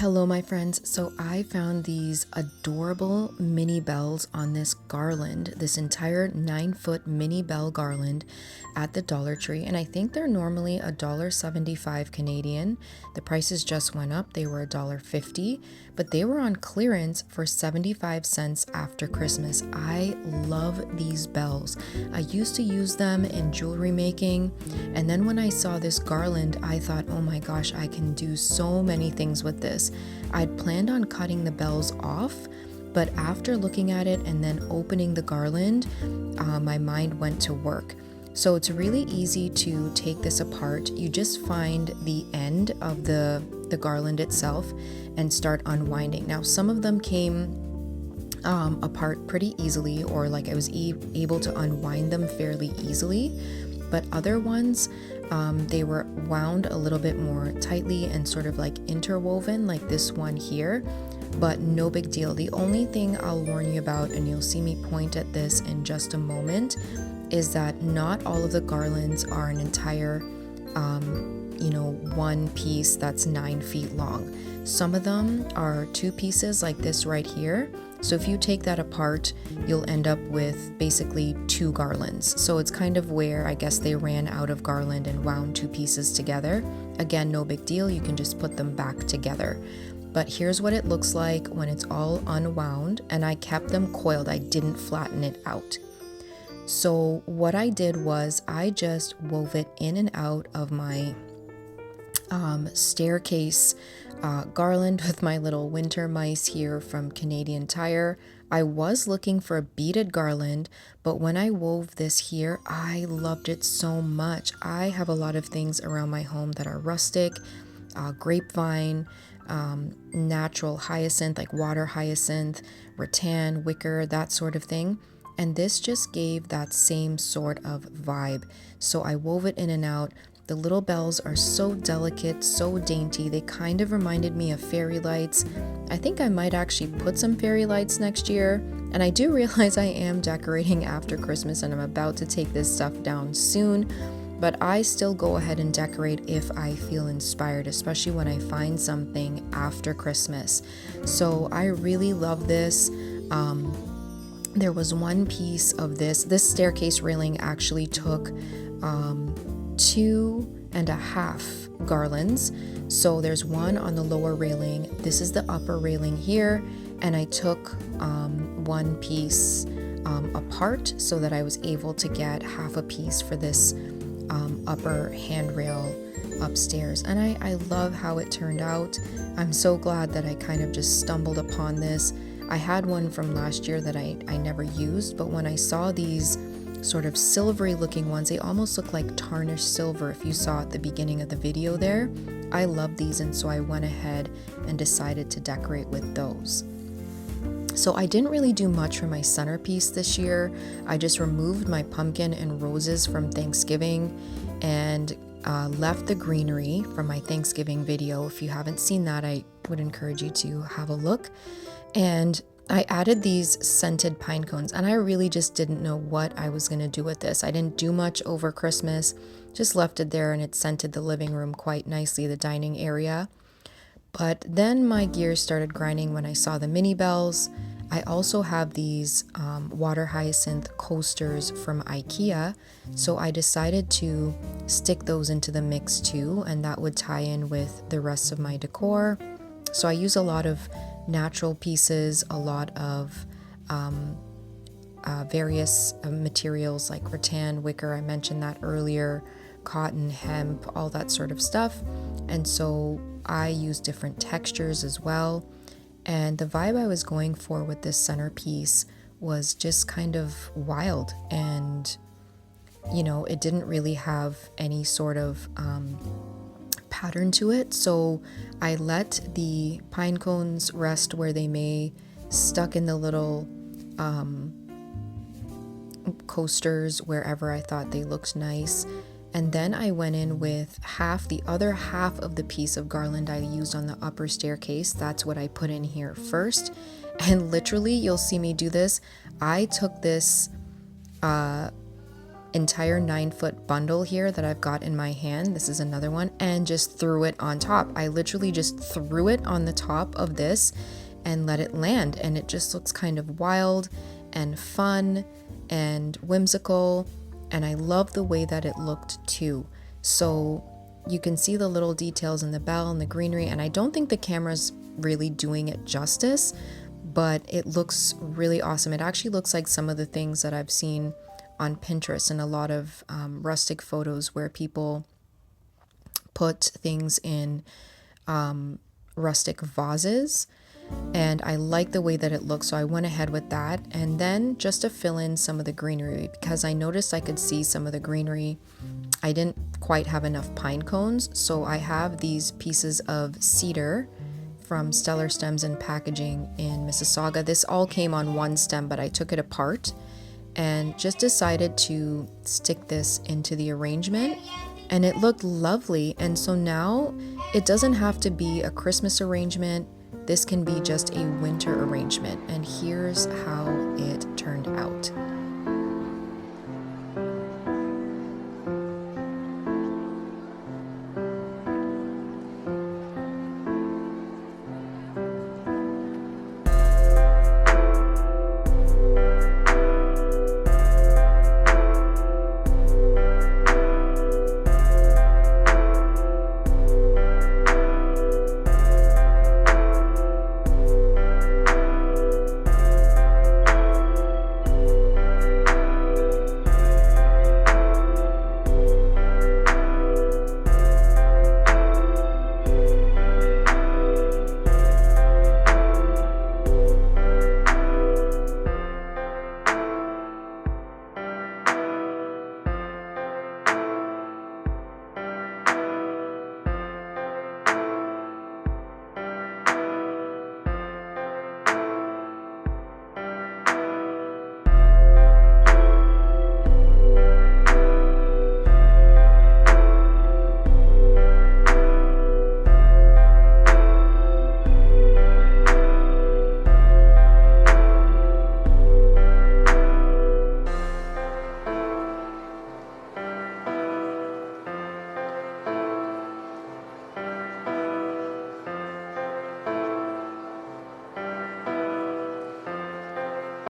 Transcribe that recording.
Hello, my friends. So I found these adorable mini bells on this garland, this entire 9-foot mini bell garland at the Dollar Tree. And I think they're normally $1.75 Canadian. The prices just went up. They were $1.50, but they were on clearance for 75 cents after Christmas. I love these bells. I used to use them in jewelry making. And then when I saw this garland, I thought, oh my gosh, I can do so many things with this. I'd planned on cutting the bells off, but after looking at it and then opening the garland, my mind went to work. So it's really easy to take this apart. You just find the end of the garland itself and start unwinding. Now, some of them came apart pretty easily, or like I was able to unwind them fairly easily, but other ones, they were wound a little bit more tightly and sort of like interwoven, like this one here, but no big deal. The only thing I'll warn you about, and you'll see me point at this in just a moment, is that not all of the garlands are an entire, one piece that's 9 feet long. Some of them are 2 pieces like this right here. So if you take that apart, you'll end up with basically 2 garlands. So it's kind of where I guess they ran out of garland and wound 2 pieces together. Again, no big deal. You can just put them back together. But here's what it looks like when it's all unwound, and I kept them coiled. I didn't flatten it out. So what I did was I just wove it in and out of my staircase garland with my little winter mice here from Canadian Tire. I was looking for a beaded garland, but when I wove this here, I loved it so much. I have a lot of things around my home that are rustic, grapevine, natural hyacinth, like water hyacinth, rattan, wicker, that sort of thing. And this just gave that same sort of vibe. So I wove it in and out. The little bells are so delicate, so dainty. They kind of reminded me of fairy lights. I think I might actually put some fairy lights next year. And I do realize I am decorating after Christmas and I'm about to take this stuff down soon. But I still go ahead and decorate if I feel inspired, especially when I find something after Christmas. So I really love this. There was one piece of this staircase railing actually took 2.5 garlands. So there's one on the lower railing. This is the upper railing here. And I took one piece apart so that I was able to get half a piece for this upper handrail upstairs. And I love how it turned out. I'm so glad that I kind of just stumbled upon this. I had one from last year that I never used, but when I saw these sort of silvery looking ones, they almost look like tarnished silver if you saw at the beginning of the video there. I love these, and so I went ahead and decided to decorate with those. So I didn't really do much for my centerpiece this year. I just removed my pumpkin and roses from Thanksgiving and left the greenery from my Thanksgiving video. If you haven't seen that, I would encourage you to have a look. And I added these scented pine cones, and I really just didn't know what I was going to do with this. I didn't do much over Christmas, just left it there, and it scented the living room quite nicely, the dining area. But then my gears started grinding when I saw the mini bells. I also have these water hyacinth coasters from IKEA, so I decided to stick those into the mix too, and that would tie in with the rest of my decor. So I use a lot of natural pieces, a lot of various materials like rattan, wicker, I mentioned that earlier, cotton, hemp, all that sort of stuff. And so I use different textures as well. And the vibe I was going for with this centerpiece was just kind of wild, and it didn't really have any sort of pattern to it. So I let the pine cones rest where they may, stuck in the little coasters wherever I thought they looked nice. And then I went in with the other half of the piece of garland I used on the upper staircase. That's what I put in here first. And literally, you'll see me do this. I took this entire 9-foot bundle here that I've got in my hand. This is another one, and just threw it on top. I literally just threw it on the top of this and let it land, and it just looks kind of wild and fun and whimsical, and I love the way that it looked too. So you can see the little details in the bell and the greenery, and I don't think the camera's really doing it justice, but it looks really awesome. It actually looks like some of the things that I've seen on Pinterest and a lot of rustic photos where people put things in rustic vases, and I like the way that it looks, so I went ahead with that. And then just to fill in some of the greenery, because I noticed I could see some of the greenery, I didn't quite have enough pine cones, so I have these pieces of cedar from Stellar Stems and Packaging in Mississauga. This all came on one stem, but I took it apart and just decided to stick this into the arrangement, and it looked lovely. And so now it doesn't have to be a Christmas arrangement. This can be just a winter arrangement, and here's how it turned